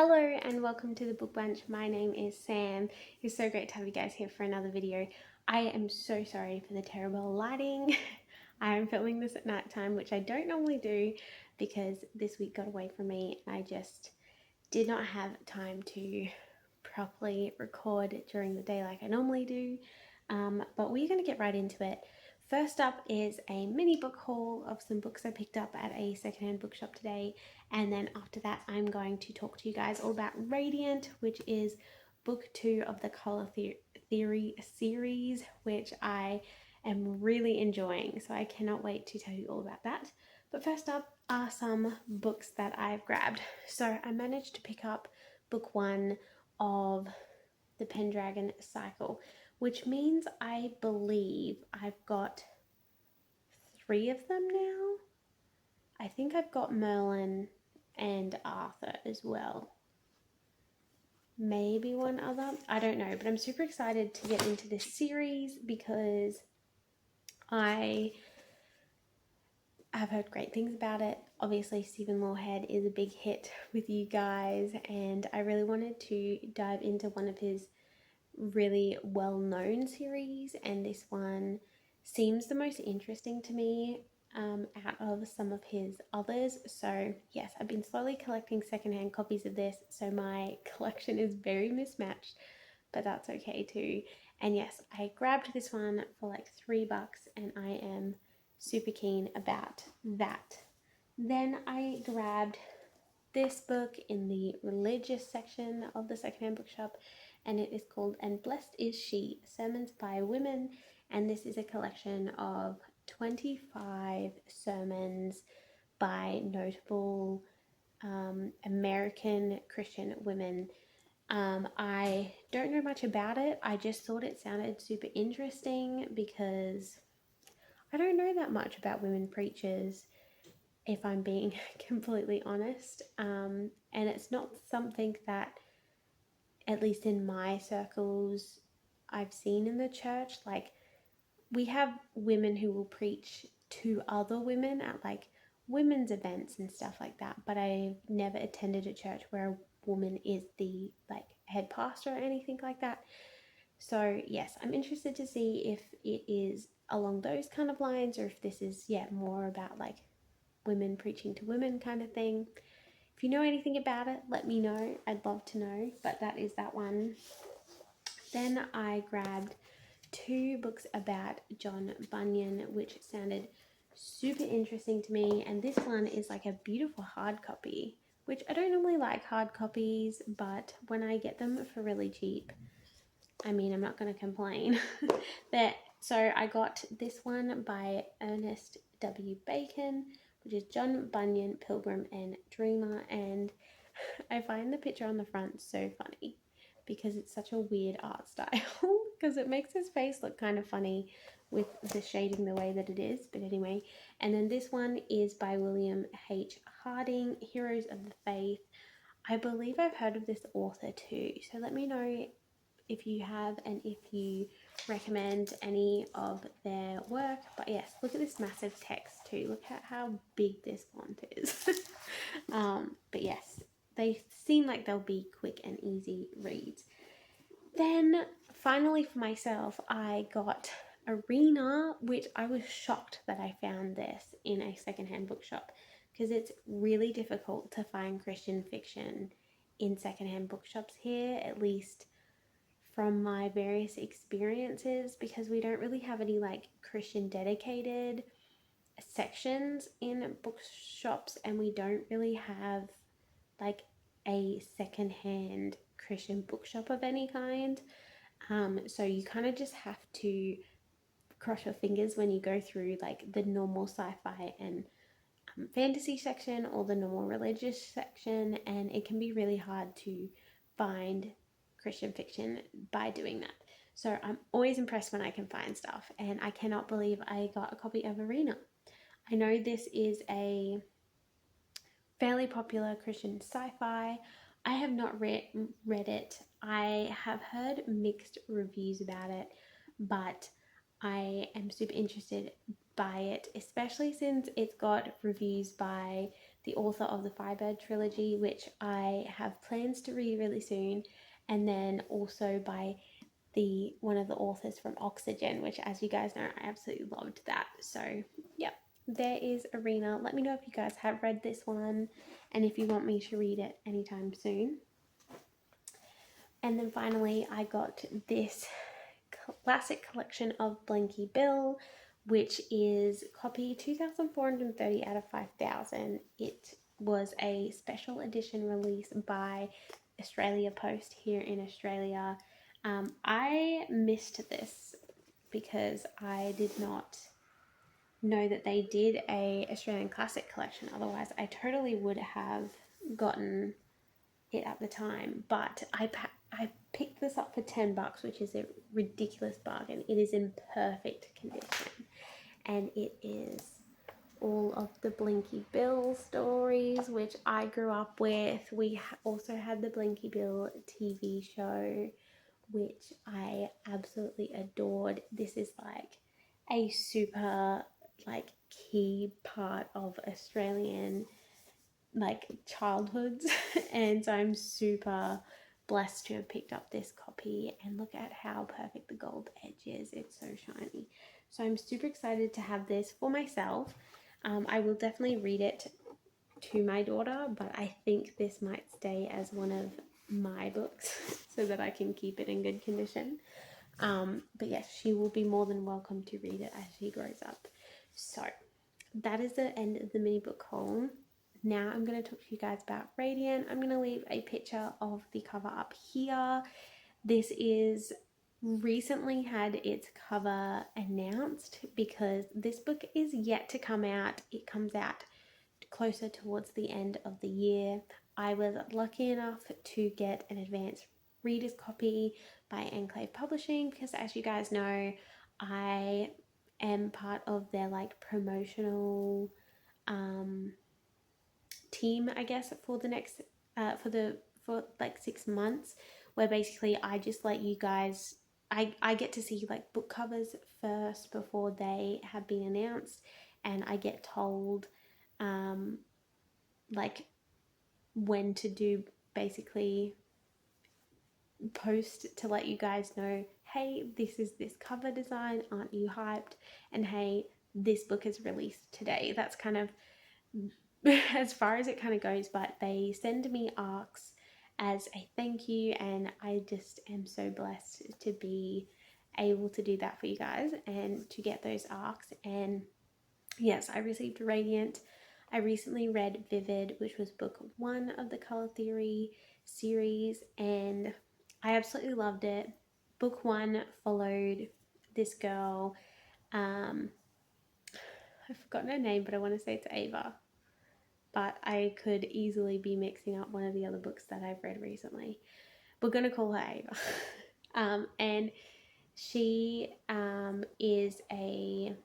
Hello and welcome to the Book Bunch. My name is Sam. It's so great to have you guys here for another video. I am so sorry for the terrible lighting. I am filming this at night time, which I don't normally do because this week got away from me. I just did not have time to properly record during the day like I normally do. But we're going to get right into it. First up is a mini book haul of some books I picked up at a secondhand bookshop today. And then after that, I'm going to talk to you guys all about Radiant, which is book 2 of the Colour Theory series, which I am really enjoying. So I cannot wait to tell you all about that. But first up are some books that I've grabbed. So I managed to pick up book 1 of the Pendragon Cycle, which means I believe I've got 3 of them now. I think I've got Merlin and Arthur as well. Maybe one other. I don't know, but I'm super excited to get into this series because I have heard great things about it. Obviously, Stephen Moorhead is a big hit with you guys, and I really wanted to dive into one of his really well-known series, and this one seems the most interesting to me out of some of his others. So yes, I've been slowly collecting secondhand copies of this, so my collection is very mismatched, but that's okay too. And yes, I grabbed this one for like $3 and I am super keen about that. Then I grabbed this book in the religious section of the secondhand bookshop, and it is called And Blessed Is She, Sermons by Women, and this is a collection of 25 sermons by notable American Christian women. I don't know much about it. I just thought it sounded super interesting because I don't know that much about women preachers, if I'm being completely honest. And it's not something that, at least in my circles, I've seen in the church. Like, we have women who will preach to other women at like women's events and stuff like that, but I've never attended a church where a woman is the like head pastor or anything like that. So yes, I'm interested to see if it is along those kind of lines, or if this is more about like women preaching to women kind of thing. If you know anything about it, let me know. I'd love to know, but that is that one. Then I grabbed 2 books about John Bunyan, which sounded super interesting to me, and this one is like a beautiful hard copy, which I don't normally like hard copies, but when I get them for really cheap, I mean, I'm not going to complain. So I got this one by Ernest W. Bacon, which is John Bunyan, Pilgrim and Dreamer, and I find the picture on the front so funny because it's such a weird art style because it makes his face look kind of funny with the shading the way that it is. But anyway, and then this one is by William H. Harding, Heroes of the Faith. I believe I've heard of this author too, so let me know if you have and if you recommend any of their work. But yes, look at this massive text too. Look at how big this font is. But yes, they seem like they'll be quick and easy reads. Then finally for myself, I got Arena, which I was shocked that I found this in a secondhand bookshop because it's really difficult to find Christian fiction in secondhand bookshops here, at least from my various experiences, because we don't really have any like Christian dedicated sections in bookshops, and we don't really have like a secondhand Christian bookshop of any kind. So you kind of just have to cross your fingers when you go through like the normal sci-fi and fantasy section or the normal religious section, and it can be really hard to find Christian fiction by doing that. So I'm always impressed when I can find stuff, and I cannot believe I got a copy of Arena. I know this is a fairly popular Christian sci-fi. I have not read it. I have heard mixed reviews about it, but I am super interested by it, especially since it's got reviews by the author of the Firebird trilogy, which I have plans to read really soon, and then also by the one of the authors from Oxygen, which, as you guys know, I absolutely loved that. So yep, there is Arena. Let me know if you guys have read this one and if you want me to read it anytime soon. And then finally I got this classic collection of Blinky Bill, which is copy 2430 out of 5000. It was a special edition release by Australia Post here in Australia. I missed this because I did not know that they did a Australian classic collection. Otherwise, I totally would have gotten it at the time. But I picked this up for $10, which is a ridiculous bargain. It is in perfect condition, and it is all of the Blinky Bill stories, which I grew up with. We also had the Blinky Bill TV show, which I absolutely adored. This is like a super like key part of Australian like childhoods and so I'm super blessed to have picked up this copy, and look at how perfect the gold edge is. It's so shiny. So I'm super excited to have this for myself. I will definitely read it to my daughter, but I think this might stay as one of my books so that I can keep it in good condition. But yes, she will be more than welcome to read it as she grows up. So that is the end of the mini book haul. Now I'm going to talk to you guys about Radiant. I'm going to leave a picture of the cover up here. This is recently had its cover announced because this book is yet to come out. It comes out closer towards the end of the year. I was lucky enough to get an advance reader's copy by Enclave Publishing because, as you guys know, I am part of their like promotional team, I guess, for the next for like 6 months, where basically I just let you guys I get to see like book covers first before they have been announced, and I get told like when to do basically post to let you guys know, hey, this is this cover design, aren't you hyped? And hey, this book is released today. That's kind of as far as it kind of goes, but they send me arcs as a thank you, and I just am so blessed to be able to do that for you guys and to get those arcs. And yes, I received Radiant. I recently read Vivid, which was book 1 of the Color Theory series, and I absolutely loved it. Book 1 followed this girl, I've forgotten her name, but I want to say it's Ava, but I could easily be mixing up one of the other books that I've read recently. We're going to call her Ava. And she is a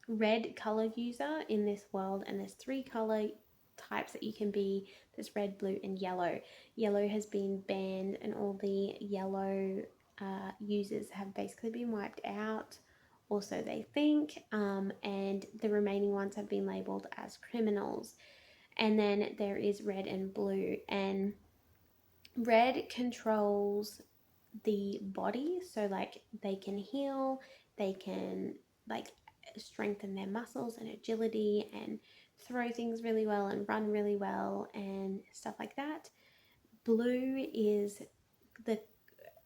red color user in this world, and there's 3 color types that you can be. There's red, blue, and yellow. Yellow has been banned, and all the yellow users have basically been wiped out, or so they think, and the remaining ones have been labeled as criminals. And then there is red and blue, and red controls the body, so like they can heal, they can like strengthen their muscles and agility and throw things really well and run really well and stuff like that. Blue is the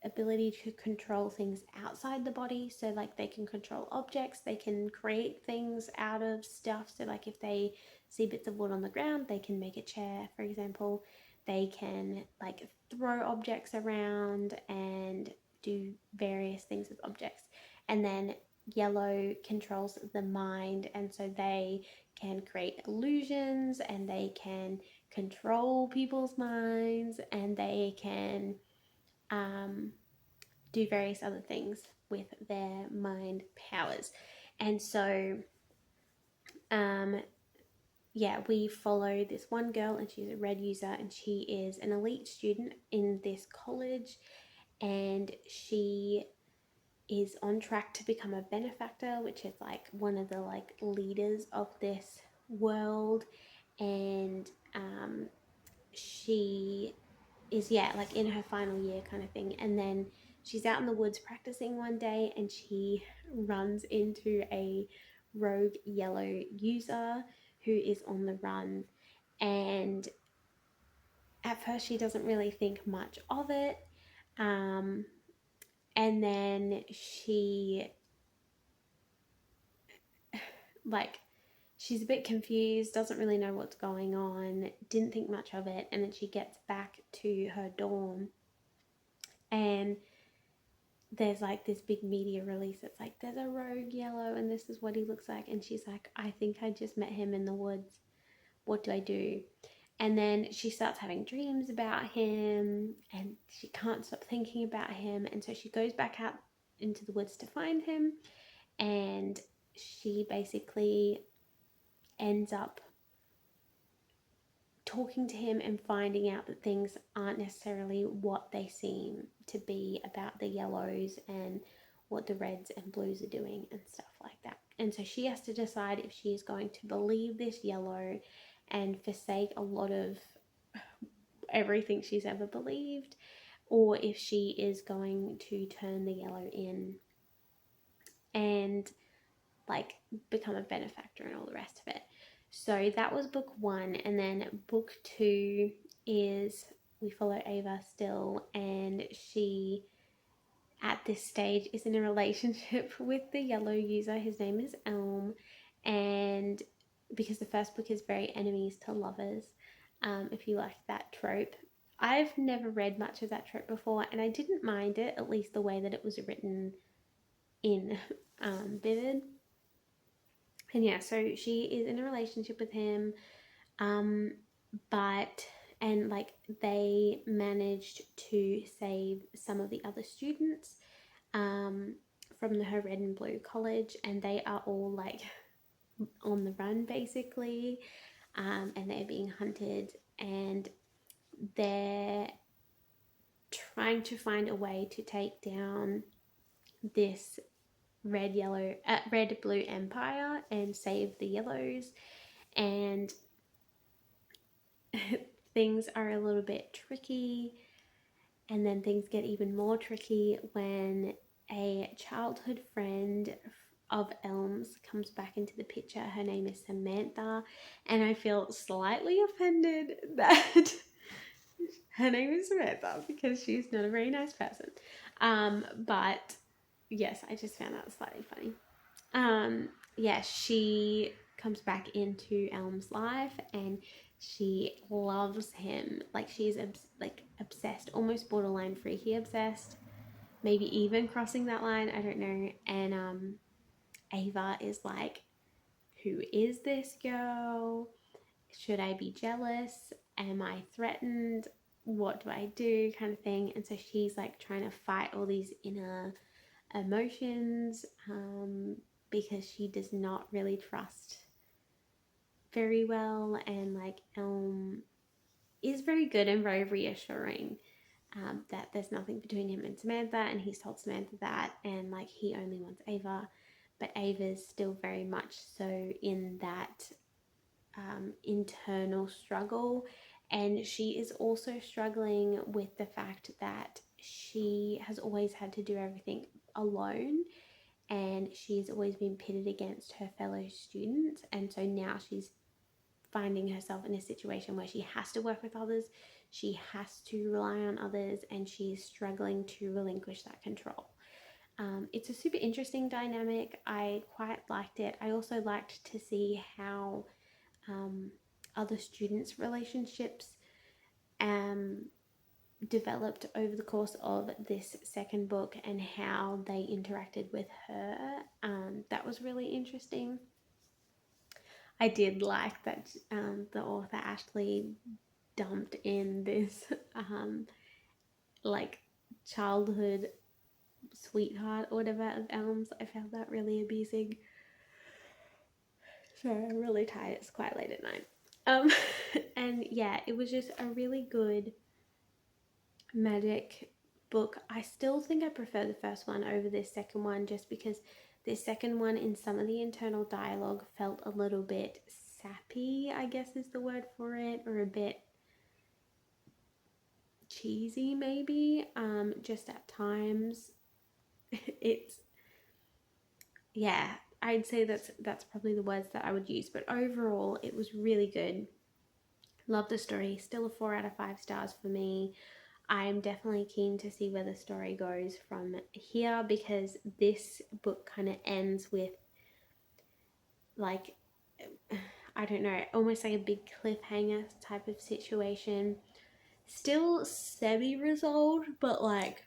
ability to control things outside the body, so like they can control objects, they can create things out of stuff. So like if they see bits of wood on the ground, they can make a chair, for example. They can like throw objects around and do various things with objects. And then yellow controls the mind, and so they can create illusions, and they can control people's minds, and they can do various other things with their mind powers. And so yeah, we follow this one girl, and she's a red user, and she is an elite student in this college, and she is on track to become a benefactor, which is like one of the like leaders of this world, and she is, yeah, like in her final year kind of thing. And then she's out in the woods practicing one day, and she runs into a rogue yellow user who is on the run. And at first she doesn't really think much of it, um, and then she, like, she's a bit confused, doesn't really know what's going on, didn't think much of it, and then she gets back to her dorm, and there's like this big media release. It's like, there's a rogue yellow and this is what he looks like. And she's like, I think I just met him in the woods. What do I do? And then she starts having dreams about him, and she can't stop thinking about him. And so she goes back out into the woods to find him. And she basically ends up talking to him and finding out that things aren't necessarily what they seem to be about the yellows and what the reds and blues are doing and stuff like that. And so she has to decide if she is going to believe this yellow and forsake a lot of everything she's ever believed, or if she is going to turn the yellow in and like become a benefactor and all the rest of it. So that was book one. And then book two is, we follow Ava still, and she at this stage is in a relationship with the yellow user. His name is Elm. And because the first book is very enemies to lovers, if you like that trope. I've never read much of that trope before, and I didn't mind it, at least the way that it was written in Vivid. And yeah, so she is in a relationship with him, um, but and like they managed to save some of the other students from her red and blue college, and they are all like on the run basically, and they're being hunted, and they're trying to find a way to take down this red blue empire and save the yellows. And things are a little bit tricky, and then things get even more tricky when a childhood friend of Elm's comes back into the picture. Her name is Samantha, and I feel slightly offended that her name is Samantha because she's not a very nice person. But yes, I just found that slightly funny. Yeah, she comes back into Elm's life, and she loves him. Like, she's like obsessed, almost borderline freaky obsessed, maybe even crossing that line. I don't know. And Ava is like, who is this girl? Should I be jealous? Am I threatened? What do I do? Kind of thing. And so she's like trying to fight all these inner emotions, because she does not really trust very well. And like Elm is very good and very reassuring, that there's nothing between him and Samantha, and he's told Samantha that, and like he only wants Ava, but Ava's still very much so in that internal struggle. And she is also struggling with the fact that she has always had to do everything alone, and she's always been pitted against her fellow students. And so now she's finding herself in a situation where she has to work with others, she has to rely on others, and she's struggling to relinquish that control. It's a super interesting dynamic. I quite liked it. I also liked to see how other students' relationships developed over the course of this second book, and how they interacted with her. That was really interesting. I did like that the author Ashley dumped in this like childhood sweetheart or whatever of Elms. I found that really abusing. Sorry, I'm really tired. It's quite late at night. Um, and yeah, it was just a really good magic book. I still think I prefer the first one over this second one, just because this second one, in some of the internal dialogue, felt a little bit sappy, I guess is the word for it, or a bit cheesy maybe, just at times. It's, yeah, I'd say that's probably the words that I would use, but overall it was really good. Love the story. Still a 4 out of 5 stars for me. I'm definitely keen to see where the story goes from here, because this book kind of ends with, like, I don't know, almost like a big cliffhanger type of situation. Still semi-resolved, but like,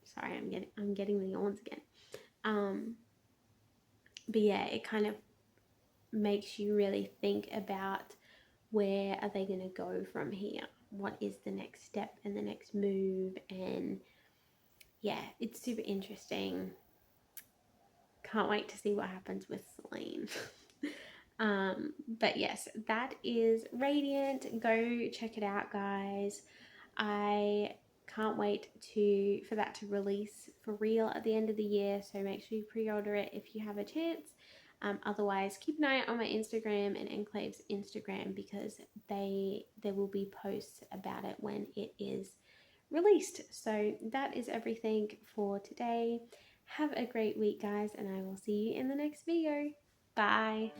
sorry, I'm getting the yawns again. Um, but yeah, it kind of makes you really think about, where are they going to go from here? What is the next step and the next move? And yeah, it's super interesting. Can't wait to see what happens with Celine. But yes, that is Radiant. Go check it out, guys. I can't wait for that to release for real at the end of the year. So make sure you pre-order it if you have a chance. Otherwise, keep an eye out on my Instagram and Enclave's Instagram, because there will be posts about it when it is released. So that is everything for today. Have a great week, guys, and I will see you in the next video. Bye.